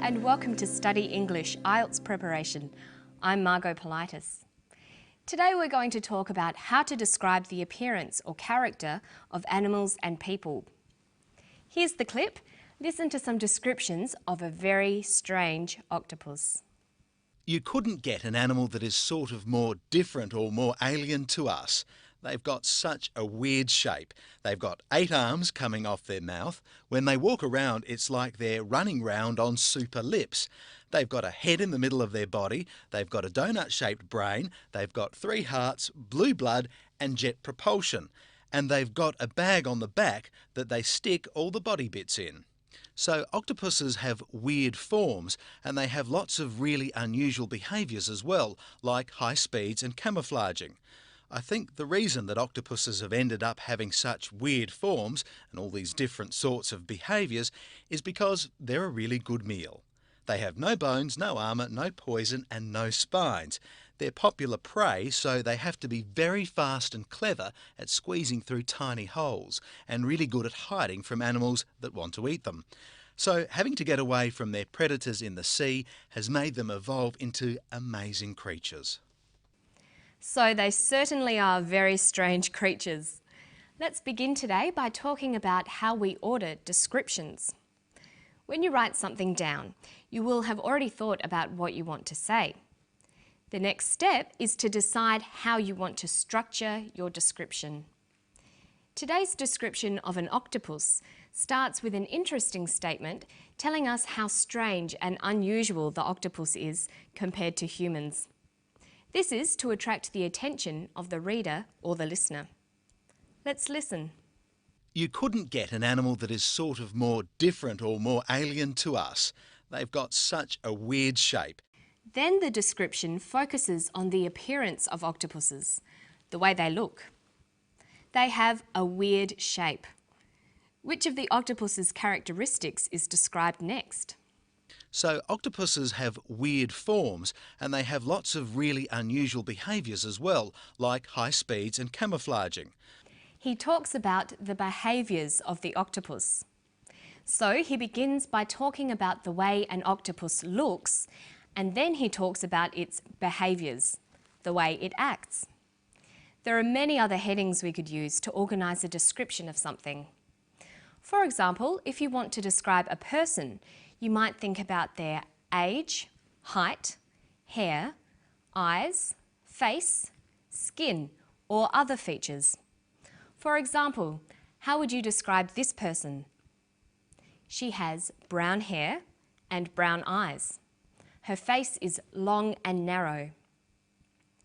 and welcome to Study English IELTS Preparation. I'm Margot Politis. Today we're going to talk about how to describe the appearance or character of animals and people. Here's the clip. Listen to some descriptions of a very strange octopus. You couldn't get an animal that is sort of more different or more alien to us. They've got such a weird shape. They've got 8 arms coming off their mouth. When they walk around, it's like they're running round on super lips. They've got a head in the middle of their body. They've got a donut-shaped brain. They've got 3 hearts, blue blood and jet propulsion. And they've got a bag on the back that they stick all the body bits in. So octopuses have weird forms and they have lots of really unusual behaviours as well, like high speeds and camouflaging. I think the reason that octopuses have ended up having such weird forms and all these different sorts of behaviours is because they're a really good meal. They have no bones, no armour, no poison and no spines. They're popular prey, so they have to be very fast and clever at squeezing through tiny holes and really good at hiding from animals that want to eat them. So having to get away from their predators in the sea has made them evolve into amazing creatures. So they certainly are very strange creatures. Let's begin today by talking about how we order descriptions. When you write something down, you will have already thought about what you want to say. The next step is to decide how you want to structure your description. Today's description of an octopus starts with an interesting statement telling us how strange and unusual the octopus is compared to humans. This is to attract the attention of the reader or the listener. Let's listen. You couldn't get an animal that is sort of more different or more alien to us. They've got such a weird shape. Then the description focuses on the appearance of octopuses, the way they look. They have a weird shape. Which of the octopus's characteristics is described next? So octopuses have weird forms and they have lots of really unusual behaviours as well, like high speeds and camouflaging. He talks about the behaviours of the octopus. So he begins by talking about the way an octopus looks, and then he talks about its behaviours, the way it acts. There are many other headings we could use to organise a description of something. For example, if you want to describe a person, you might think about their age, height, hair, eyes, face, skin, or other features. For example, how would you describe this person? She has brown hair and brown eyes. Her face is long and narrow.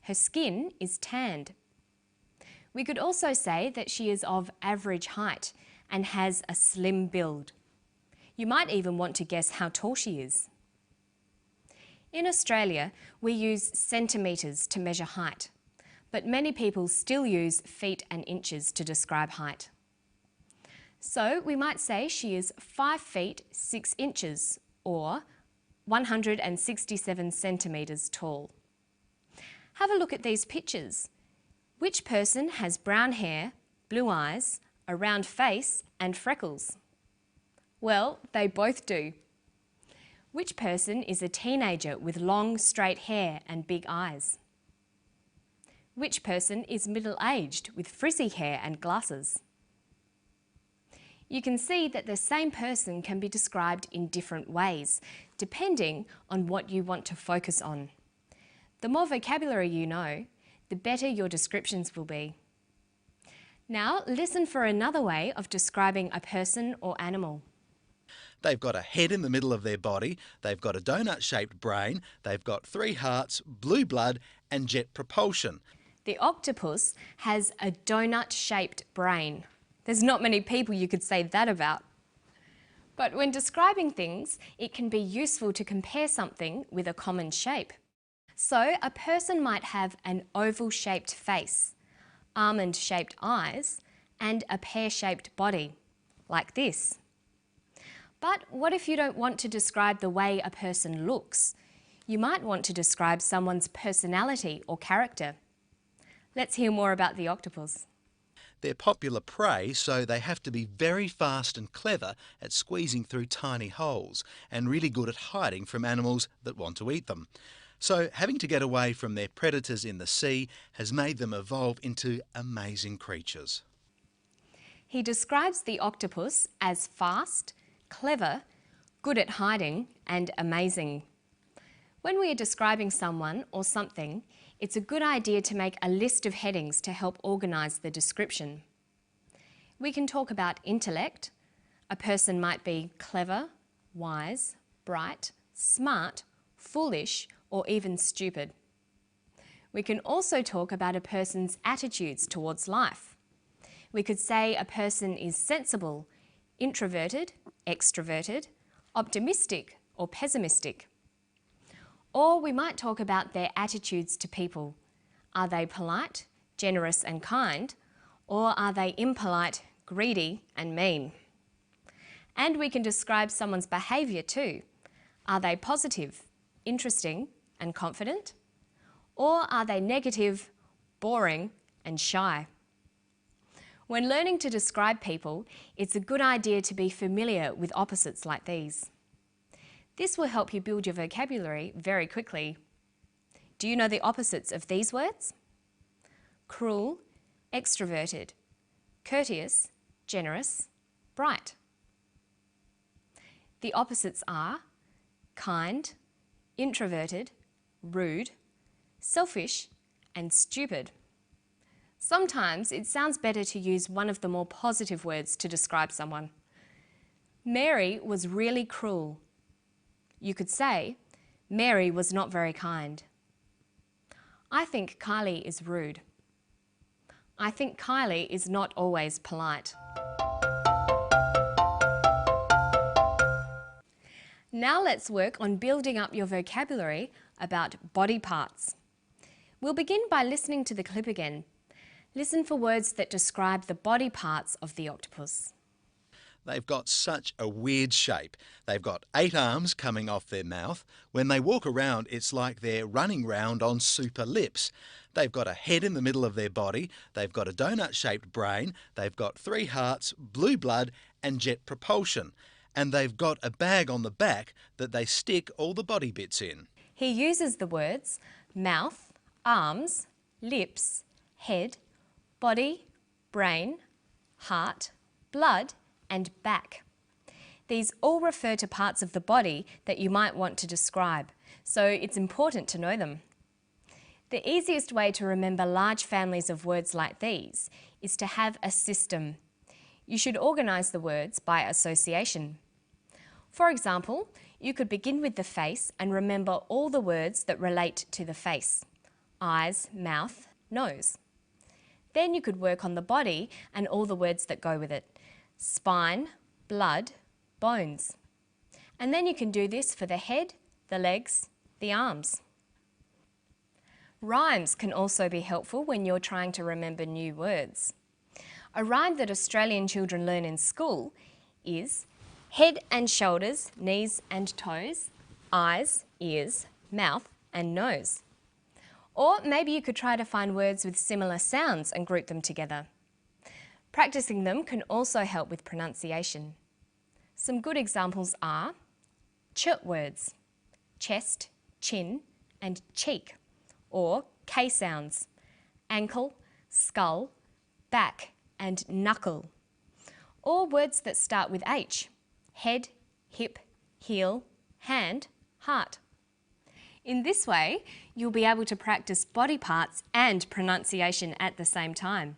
Her skin is tanned. We could also say that she is of average height and has a slim build. You might even want to guess how tall she is. In Australia, we use centimetres to measure height, but many people still use feet and inches to describe height. So we might say she is 5 feet 6 inches or 167 centimetres tall. Have a look at these pictures. Which person has brown hair, blue eyes, a round face and freckles? Well, they both do. Which person is a teenager with long, straight hair and big eyes? Which person is middle-aged with frizzy hair and glasses? You can see that the same person can be described in different ways, depending on what you want to focus on. The more vocabulary you know, the better your descriptions will be. Now, listen for another way of describing a person or animal. They've got a head in the middle of their body, they've got a donut-shaped brain, they've got 3 hearts, blue blood and jet propulsion. The octopus has a donut-shaped brain. There's not many people you could say that about. But when describing things, it can be useful to compare something with a common shape. So a person might have an oval-shaped face, almond-shaped eyes and a pear-shaped body, like this. But what if you don't want to describe the way a person looks? You might want to describe someone's personality or character. Let's hear more about the octopus. They're popular prey, so they have to be very fast and clever at squeezing through tiny holes and really good at hiding from animals that want to eat them. So having to get away from their predators in the sea has made them evolve into amazing creatures. He describes the octopus as fast, clever, good at hiding, and amazing. When we are describing someone or something, it's a good idea to make a list of headings to help organise the description. We can talk about intellect. A person might be clever, wise, bright, smart, foolish, or even stupid. We can also talk about a person's attitudes towards life. We could say a person is sensible, introverted, extroverted, optimistic, or pessimistic. Or we might talk about their attitudes to people. Are they polite, generous and kind, or are they impolite, greedy and mean? And we can describe someone's behaviour too. Are they positive, interesting and confident? Or are they negative, boring and shy? When learning to describe people, it's a good idea to be familiar with opposites like these. This will help you build your vocabulary very quickly. Do you know the opposites of these words? Cruel, extroverted, courteous, generous, bright. The opposites are kind, introverted, rude, selfish, and stupid. Sometimes it sounds better to use one of the more positive words to describe someone. Mary was really cruel. You could say, Mary was not very kind. I think Kylie is rude. I think Kylie is not always polite. Now let's work on building up your vocabulary about body parts. We'll begin by listening to the clip again. Listen for words that describe the body parts of the octopus. They've got such a weird shape. They've got 8 arms coming off their mouth. When they walk around, it's like they're running round on super lips. They've got a head in the middle of their body. They've got a donut-shaped brain. They've got 3 hearts, blue blood and jet propulsion. And they've got a bag on the back that they stick all the body bits in. He uses the words mouth, arms, lips, head, body, brain, heart, blood and back. These all refer to parts of the body that you might want to describe, so it's important to know them. The easiest way to remember large families of words like these is to have a system. You should organise the words by association. For example, you could begin with the face and remember all the words that relate to the face: eyes, mouth, nose. Then you could work on the body and all the words that go with it: spine, blood, bones. And then you can do this for the head, the legs, the arms. Rhymes can also be helpful when you're trying to remember new words. A rhyme that Australian children learn in school is head and shoulders, knees and toes, eyes, ears, mouth and nose. Or maybe you could try to find words with similar sounds and group them together. Practicing them can also help with pronunciation. Some good examples are ch words, chest, chin and cheek, or K sounds, ankle, skull, back and knuckle. Or words that start with H, head, hip, heel, hand, heart. In this way, you'll be able to practice body parts and pronunciation at the same time.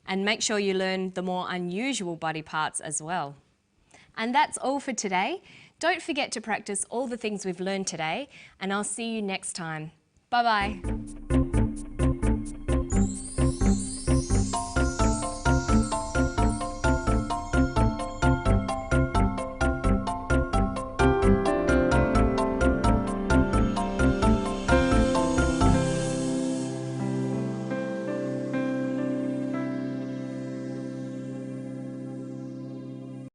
And make sure you learn the more unusual body parts as well. And that's all for today. Don't forget to practice all the things we've learned today, and I'll see you next time. Bye-bye.